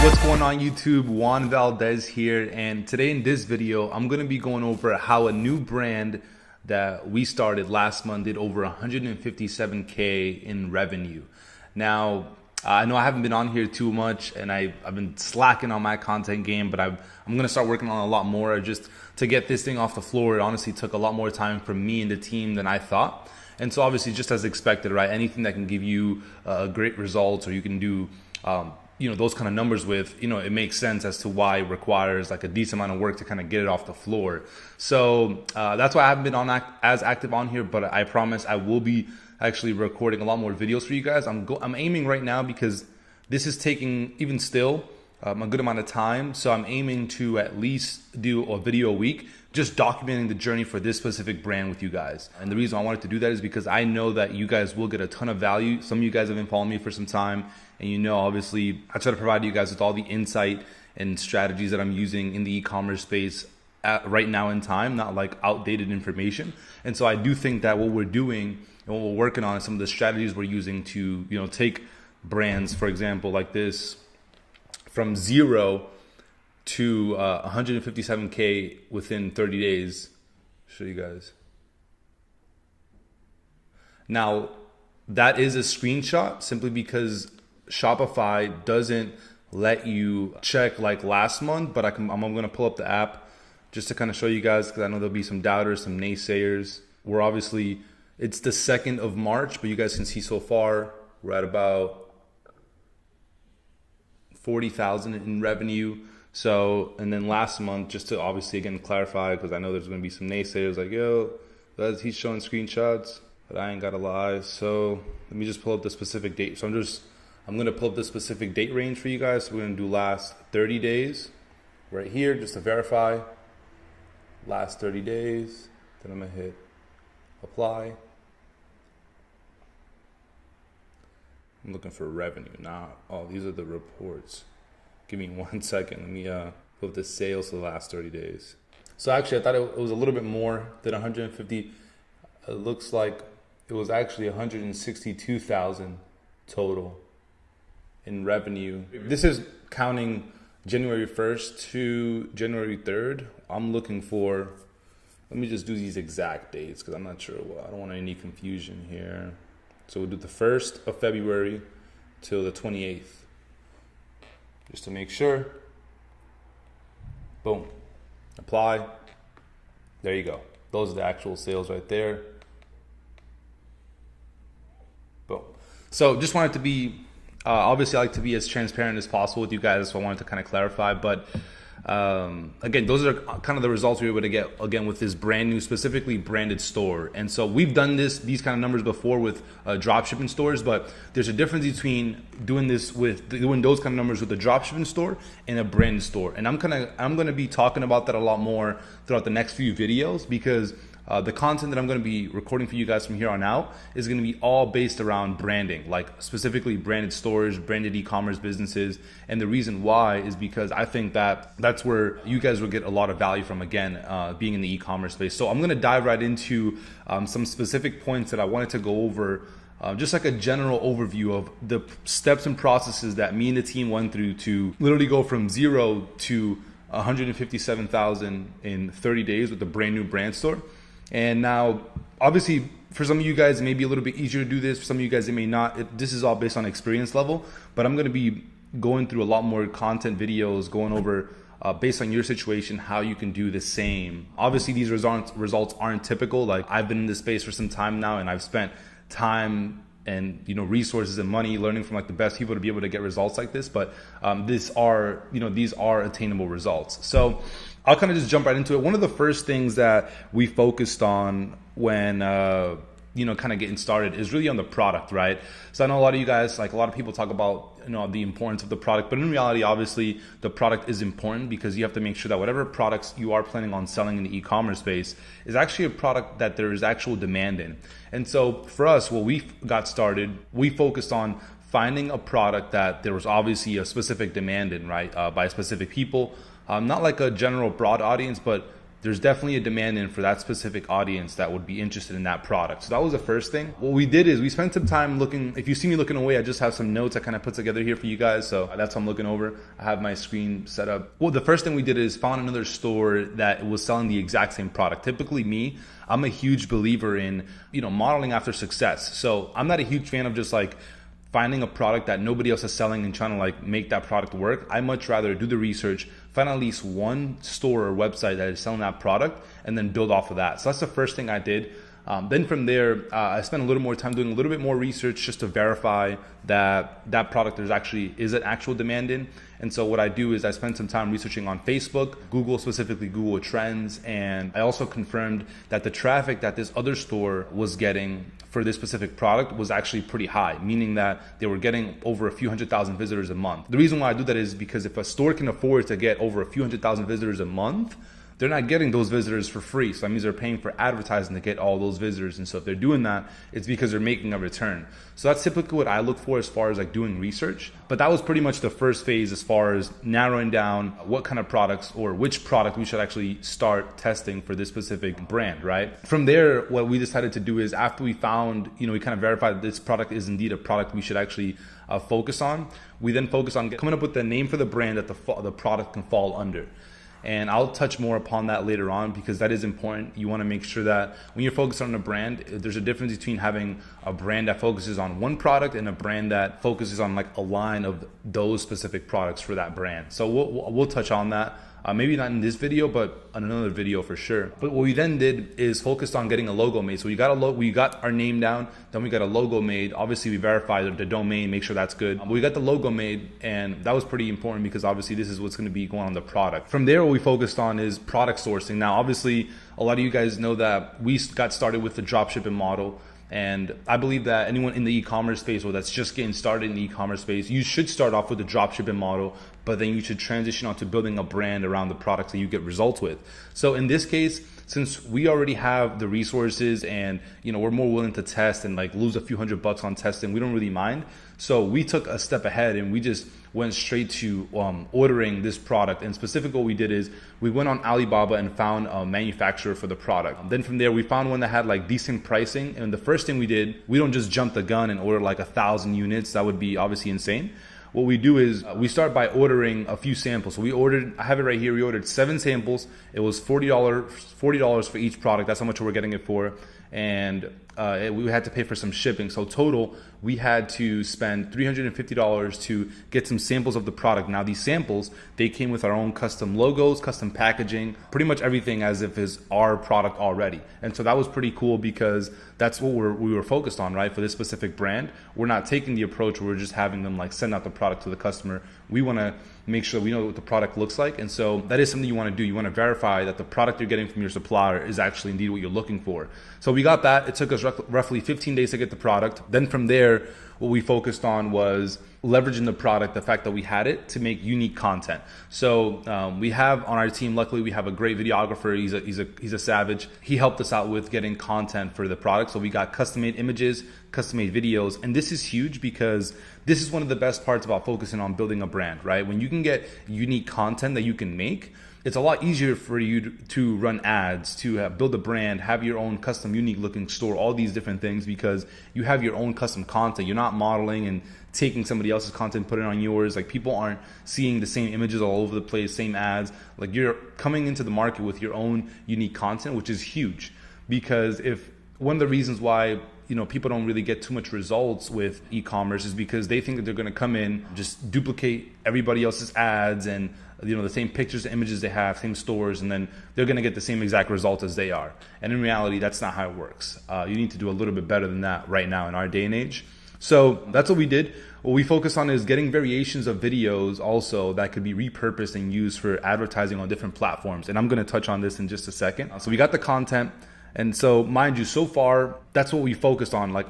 What's going on YouTube? Juan Valdez here, and today in this video I'm going to be going over how a new brand that we started last month did over 157K in revenue. Now I know I haven't been on here too much and I've been slacking on my content game, but I'm going to start working on a lot more just to get this thing off the floor. It honestly took a lot more time from me and the team than I thought. And so obviously, just as expected, right? Anything that can give you great results, or you can do those kind of numbers with, it makes sense as to why it requires like a decent amount of work to kind of get it off the floor. So that's why I haven't been on as active on here, but I promise I will be actually recording a lot more videos for you guys. I'm aiming right now, because this is taking even still a good amount of time. So I'm aiming to at least do a video a week, just documenting the journey for this specific brand with you guys. And the reason I wanted to do that is because I know that you guys will get a ton of value. Some of you guys have been following me for some time, and obviously I try to provide you guys with all the insight and strategies that I'm using in the e-commerce space right now in time, not like outdated information. And so I do think that what we're doing and what we're working on is some of the strategies we're using to, take brands, for example, like this, from 0 to 157K within 30 days. Show you guys. Now, that is a screenshot simply because Shopify doesn't let you check like last month, but I'm going to pull up the app just to kind of show you guys, because I know there'll be some doubters, some naysayers. It's the 2nd of March, but you guys can see so far we're at about 40,000 in revenue. So, and then last month, just to obviously again clarify, because I know there's going to be some naysayers like, he's showing screenshots, but I ain't got to lie. So let me just pull up the specific date. So I'm going to pull up the specific date range for you guys. So we're going to do last 30 days right here, just to verify last 30 days. Then I'm going to hit apply. I'm looking for revenue now. Oh, these are the reports. Give me 1 second. Let me put the sales for the last 30 days. So actually, I thought it was a little bit more than 150. It looks like it was actually 162,000 total in revenue. This is counting January 1st to January 3rd. I'm looking for, let me just do these exact dates, because I'm not sure. I don't want any confusion here. So we'll do the 1st of February till the 28th, just to make sure. Boom, apply. There you go. Those are the actual sales right there. Boom. So just wanted to be, obviously I like to be as transparent as possible with you guys, so I wanted to kind of clarify, but again, those are kind of the results we were able to get again with this brand new, specifically branded store. And so we've done these kind of numbers before with dropshipping stores, but there's a difference between doing those kind of numbers with a dropshipping store and a branded store. And I'm going to be talking about that a lot more throughout the next few videos, because the content that I'm going to be recording for you guys from here on out is going to be all based around branding, like specifically branded stores, branded e-commerce businesses. And the reason why is because I think that that's where you guys will get a lot of value from, again, being in the e-commerce space. So I'm going to dive right into some specific points that I wanted to go over, just like a general overview of the steps and processes that me and the team went through to literally go from 0 to 157,000 in 30 days with a brand new brand store. And now, obviously, for some of you guys, it may be a little bit easier to do this. For some of you guys, it may not. This is all based on experience level. But I'm going to be going through a lot more content videos, going over, based on your situation, how you can do the same. Obviously, these results aren't typical. Like, I've been in this space for some time now, and I've spent time and resources and money learning from like the best people to be able to get results like this. But these are attainable results. So I'll kind of just jump right into it. One of the first things that we focused on when kind of getting started is really on the product, right? So I know a lot of you guys, like a lot of people talk about the importance of the product, but in reality, obviously the product is important, because you have to make sure that whatever products you are planning on selling in the e-commerce space is actually a product that there is actual demand in. And so for us, when we got started, we focused on finding a product that there was obviously a specific demand in, right? By specific people, not like a general broad audience, but there's definitely a demand in for that specific audience that would be interested in that product. So that was the first thing. What we did is we spent some time looking. If you see me looking away, I just have some notes I kind of put together here for you guys. So that's what I'm looking over. I have my screen set up. Well, the first thing we did is found another store that was selling the exact same product. Typically me, I'm a huge believer in, modeling after success. So I'm not a huge fan of just like finding a product that nobody else is selling and trying to like make that product work. I much rather do the research, find at least one store or website that is selling that product, and then build off of that. So that's the first thing I did. Then from there, I spent a little more time doing a little bit more research just to verify that that product is an actual demand in. And so what I do is I spend some time researching on Facebook, Google, specifically Google Trends, and I also confirmed that the traffic that this other store was getting for this specific product was actually pretty high, meaning that they were getting over a few 100,000 visitors a month. The reason why I do that is because if a store can afford to get over a few 100,000 visitors a month, they're not getting those visitors for free. So that means they're paying for advertising to get all those visitors. And so if they're doing that, it's because they're making a return. So that's typically what I look for as far as like doing research. But that was pretty much the first phase as far as narrowing down what kind of products or which product we should actually start testing for this specific brand, right? From there, what we decided to do is after we found, we kind of verified that this product is indeed a product we should actually focus on. We then focus on coming up with the name for the brand that the product can fall under. And I'll touch more upon that later on because that is important. You want to make sure that when you're focused on a brand, there's a difference between having a brand that focuses on one product and a brand that focuses on like a line of those specific products for that brand. So we'll touch on that. Maybe not in this video, but on another video for sure. But what we then did is focused on getting a logo made. So we got our name down, then we got a logo made. Obviously we verified the domain, make sure that's good. But we got the logo made, and that was pretty important because obviously this is what's going to be going on the product. From there, what we focused on is product sourcing. Now, obviously, a lot of you guys know that we got started with the dropshipping model. And I believe that anyone in the e-commerce space or that's just getting started in the e-commerce space, you should start off with the dropshipping model, but then you should transition on to building a brand around the products that you get results with. So in this case, since we already have the resources and we're more willing to test and like lose a few $100 on testing, we don't really mind. So we took a step ahead and we just went straight to ordering this product. And specifically what we did is we went on Alibaba and found a manufacturer for the product. Then from there, we found one that had like decent pricing. And the first thing we did, we don't just jump the gun and order like 1,000 units. That would be obviously insane. What we do is we start by ordering a few samples. So I have it right here. We ordered 7 samples. It was $40 for each product. That's how much we're getting it for. And we had to pay for some shipping. So total, we had to spend $350 to get some samples of the product. Now these samples, they came with our own custom logos, custom packaging, pretty much everything as if it's our product already. And so that was pretty cool because that's what we were focused on, right? For this specific brand, we're not taking the approach where we're just having them like send out the product to the customer. We want to make sure we know what the product looks like. And so that is something you want to do. You want to verify that the product you're getting from your supplier is actually indeed what you're looking for. So we got that. It took us roughly 15 days to get the product. Then from there, what we focused on was leveraging the product, the fact that we had it, to make unique content. So we have on our team, luckily we have a great videographer. He's a savage. He helped us out with getting content for the product. So we got custom-made images, custom-made videos. And this is huge because this is one of the best parts about focusing on building a brand, right? When you can get unique content that you can make, it's a lot easier for you to run ads, to build a brand, have your own custom, unique looking store, all these different things because you have your own custom content. You're not modeling and taking somebody else's content, putting it on yours. Like people aren't seeing the same images all over the place, same ads. Like you're coming into the market with your own unique content, which is huge because if one of the reasons why people don't really get too much results with e-commerce is because they think that they're going to come in, just duplicate everybody else's ads and the same pictures and images they have, same stores, and then they're going to get the same exact result as they are. And in reality, that's not how it works. You need to do a little bit better than that right now in our day and age. So that's what we did. What we focus on is getting variations of videos also that could be repurposed and used for advertising on different platforms. And I'm going to touch on this in just a second. So we got the content. And so mind you, so far, that's what we focused on, like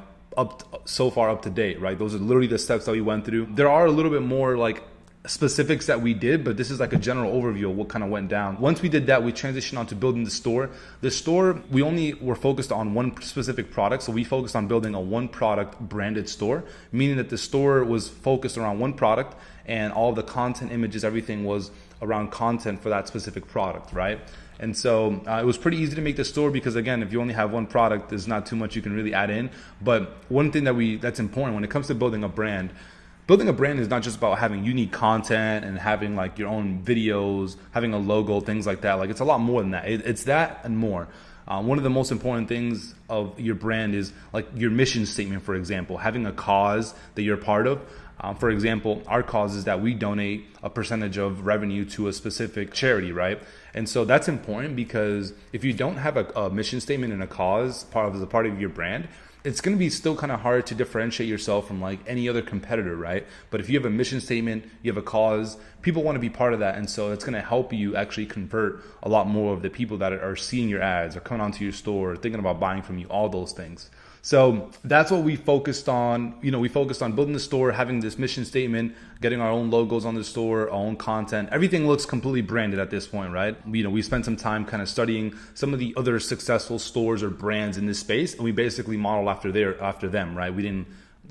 so far up to date, right? Those are literally the steps that we went through. There are a little bit more like specifics that we did, but this is like a general overview of what kind of went down. Once we did that, we transitioned on to building the store. The store, we only were focused on one specific product. So we focused on building a one product branded store, meaning that the store was focused around one product and all the content, images, everything was around content for that specific product, right? And so it was pretty easy to make the store because, again, if you only have one product, there's not too much you can really add in. But one thing that's important when it comes to building a brand is not just about having unique content and having like your own videos, having a logo, things like that. Like, it's a lot more than that. It's that and more. One of the most important things of your brand is like your mission statement, for example, having a cause that you're a part of. For example, our cause is that we donate a percentage of revenue to a specific charity, right? And so that's important because if you don't have a mission statement and a cause as a part of your brand, it's going to be still kind of hard to differentiate yourself from like any other competitor, right? But if you have a mission statement, you have a cause, people want to be part of that. And so it's going to help you actually convert a lot more of the people that are seeing your ads or coming onto your store, thinking about buying from you, all those things. So that's what we focused on. We focused on building the store, having this mission statement, getting our own logos on the store, our own content. Everything looks completely branded at this point, right? We spent some time kind of studying some of the other successful stores or brands in this space, and we basically modeled after them, right? We didn't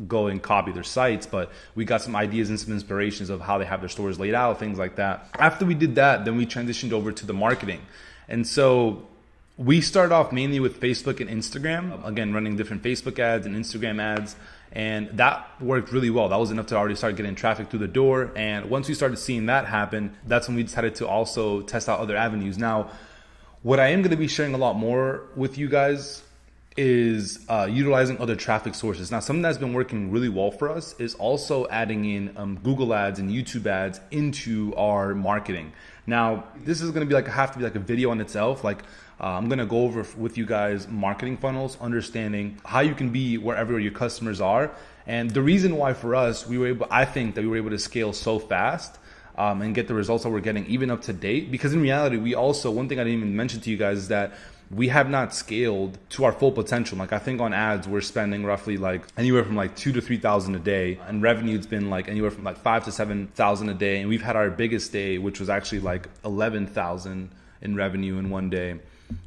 go and copy their sites, but we got some ideas and some inspirations of how they have their stores laid out, things like that. After we did that, then we transitioned over to the marketing. And so we started off mainly with Facebook and Instagram, again, running different Facebook ads and Instagram ads. And that worked really well. That was enough to already start getting traffic through the door. And once we started seeing that happen, that's when we decided to also test out other avenues. Now, what I am going to be sharing a lot more with you guys is utilizing other traffic sources. Now, something that's been working really well for us is also adding in Google ads and YouTube ads into our marketing. Now, this is going to have to be like a video on itself. Like, I'm going to go over with you guys marketing funnels, understanding how you can be wherever your customers are. And the reason why for us, I think that we were able to scale so fast and get the results that we're getting even up to date. Because in reality, one thing I didn't even mention to you guys is that we have not scaled to our full potential. Like, I think on ads, we're spending roughly like anywhere from like $2,000 to $3,000 a day. And revenue's been like anywhere from like $5,000 to $7,000 a day. And we've had our biggest day, which was actually like 11,000 in revenue in one day.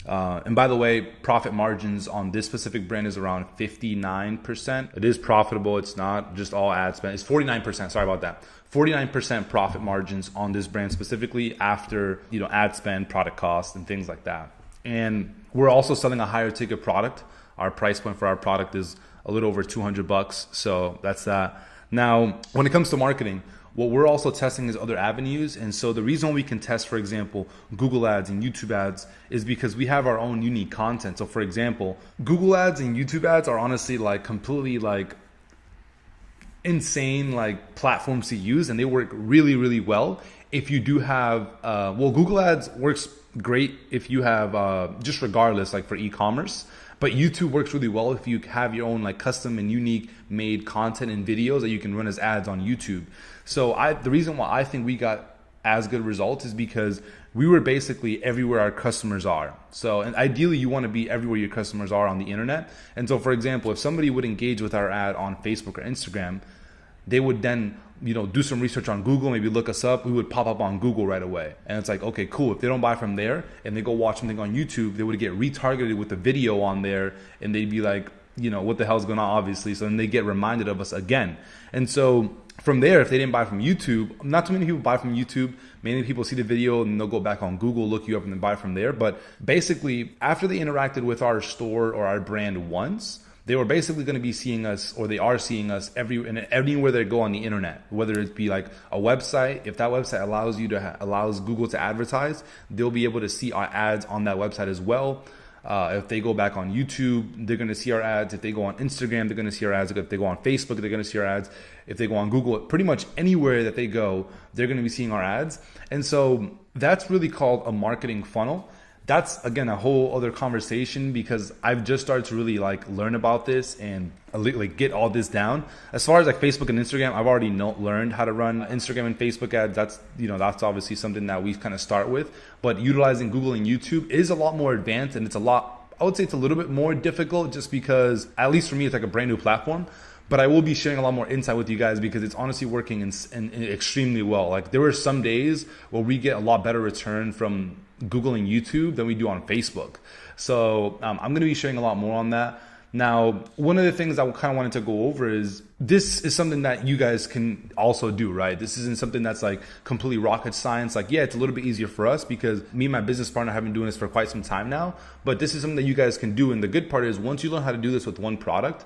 And by the way, profit margins on this specific brand is around 59%. It is profitable. It's not just all ad spend. It's 49%. Sorry about that. 49% profit margins on this brand specifically after, ad spend, product cost, and things like that. And we're also selling a higher ticket product. Our price point for our product is a little over $200. So that's that. Now, when it comes to marketing, what we're also testing is other avenues. And so the reason we can test, for example, Google ads and YouTube ads is because we have our own unique content. So for example, Google ads and YouTube ads are honestly like completely like insane like platforms to use, and they work really, really well. If you do have, Google ads works great if you have, just regardless, like for e-commerce. But YouTube works really well if you have your own like custom and unique made content and videos that you can run as ads on YouTube. So the reason why I think we got as good results is because we were basically everywhere our customers are. So, and ideally you want to be everywhere your customers are on the internet. And so for example, if somebody would engage with our ad on Facebook or Instagram, they would then do some research on Google, maybe look us up, we would pop up on Google right away. And it's like, okay, cool. If they don't buy from there and they go watch something on YouTube, they would get retargeted with a video on there and they'd be like, what the hell's going on, obviously. So then they get reminded of us again. And so from there, if they didn't buy from YouTube, not too many people buy from YouTube. Many people see the video and they'll go back on Google, look you up, and then buy from there. But basically, after they interacted with our store or our brand once, they were basically going to be seeing us, or they are seeing us everywhere they go on the internet, whether it be like a website. If that website allows Google to advertise, they'll be able to see our ads on that website as well. If they go back on YouTube, they're going to see our ads. If they go on Instagram, they're going to see our ads. If they go on Facebook, they're going to see our ads. If they go on Google, pretty much anywhere that they go, they're going to be seeing our ads. And so that's really called a marketing funnel. That's, again, a whole other conversation because I've just started to really like learn about this and like get all this down. As far as like Facebook and Instagram, I've already learned how to run Instagram and Facebook ads. That's obviously something that we kind of start with. But utilizing Google and YouTube is a lot more advanced, and I would say it's a little bit more difficult just because, at least for me, it's like a brand new platform. But I will be sharing a lot more insight with you guys because it's honestly working in extremely well. Like there were some days where we get a lot better return from Google and YouTube than we do on Facebook. So I'm going to be sharing a lot more on that. Now, one of the things I kind of wanted to go over is this is something that you guys can also do, right? This isn't something that's like completely rocket science. Like, yeah, it's a little bit easier for us because me and my business partner have been doing this for quite some time now, but this is something that you guys can do. And the good part is once you learn how to do this with one product,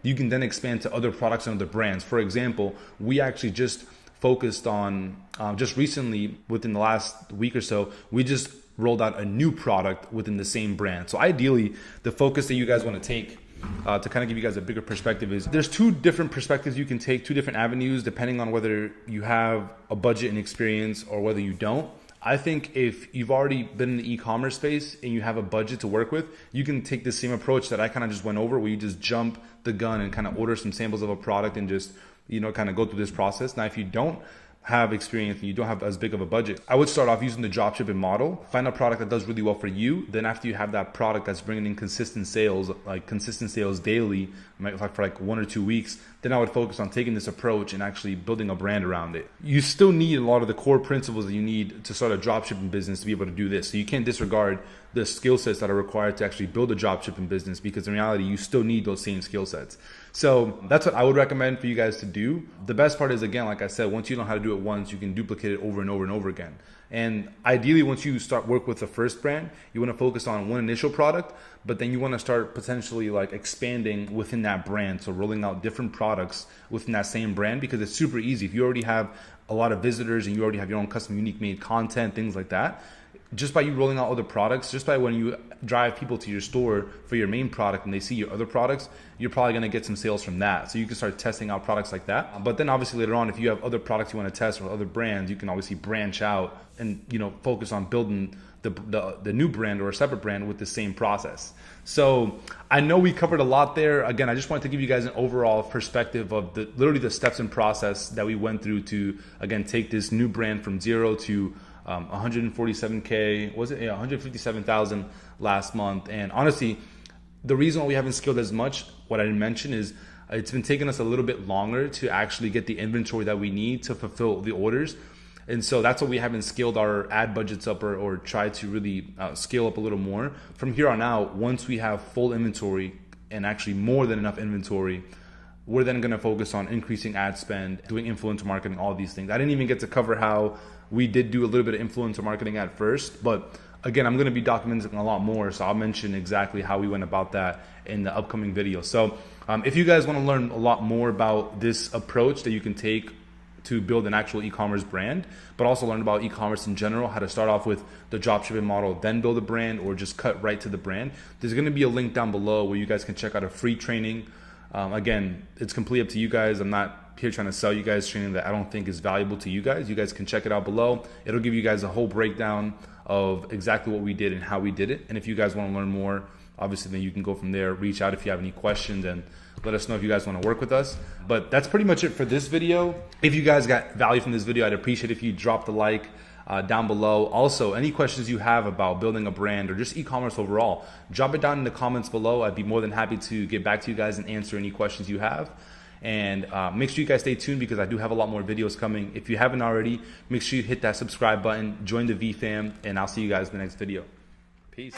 you can then expand to other products and other brands. For example, we actually just focused on, just recently within the last week or so, we just rolled out a new product within the same brand. So ideally, the focus that you guys want to take to kind of give you guys a bigger perspective is there's two different perspectives you can take, two different avenues, depending on whether you have a budget and experience or whether you don't. I think if you've already been in the e-commerce space and you have a budget to work with, you can take the same approach that I kind of just went over, where you just jump the gun and kind of order some samples of a product and just, kind of go through this process. Now, if you don't have experience and you don't have as big of a budget, I would start off using the dropshipping model. Find a product that does really well for you. Then after you have that product that's bringing in consistent sales daily, like for like 1 or 2 weeks, then I would focus on taking this approach and actually building a brand around it. You still need a lot of the core principles that you need to start a dropshipping business to be able to do this. So you can't disregard the skill sets that are required to actually build a dropshipping business, because in reality, you still need those same skill sets. So that's what I would recommend for you guys to do. The best part is, again, like I said, once you know how to do it once, you can duplicate it over and over and over again. And ideally, once you start work with the first brand, you want to focus on one initial product, but then you want to start potentially like expanding within that brand. So rolling out different products within that same brand, because it's super easy. If you already have a lot of visitors and you already have your own custom unique made content, things like that, just by you rolling out other products, just by when you drive people to your store for your main product and they see your other products, you're probably going to get some sales from that. So you can start testing out products like that. But then obviously later on, if you have other products you want to test or other brands, you can obviously branch out and focus on building the new brand or a separate brand with the same process. So I know we covered a lot there. Again, I just wanted to give you guys an overall perspective of literally the steps and process that we went through to, again, take this new brand from zero to 147K, was it? Yeah, 157,000 last month. And honestly, the reason why we haven't scaled as much, what I didn't mention, is it's been taking us a little bit longer to actually get the inventory that we need to fulfill the orders. And so that's why we haven't scaled our ad budgets up or tried to really scale up a little more. From here on out, once we have full inventory and actually more than enough inventory, we're then going to focus on increasing ad spend, doing influencer marketing, all these things. I didn't even get to cover how we did do a little bit of influencer marketing at first, but again, I'm going to be documenting a lot more, so I'll mention exactly how we went about that in the upcoming video. So if you guys want to learn a lot more about this approach that you can take to build an actual e-commerce brand, but also learn about e-commerce in general, how to start off with the dropshipping model, then build a brand, or just cut right to the brand, there's going to be a link down below where you guys can check out a free training. Again, it's completely up to you guys. I'm not here trying to sell you guys training that I don't think is valuable to you guys. You guys can check it out below. It'll give you guys a whole breakdown of exactly what we did and how we did it. And if you guys want to learn more, obviously then you can go from there. Reach out if you have any questions and let us know if you guys want to work with us. But that's pretty much it for this video. If you guys got value from this video, I'd appreciate if you dropped a like down below. Also, any questions you have about building a brand or just e-commerce overall, drop it down in the comments below. I'd be more than happy to get back to you guys and answer any questions you have. And make sure you guys stay tuned, because I do have a lot more videos coming. If you haven't already, make sure you hit that subscribe button, join the V fam, and I'll see you guys in the next video. Peace.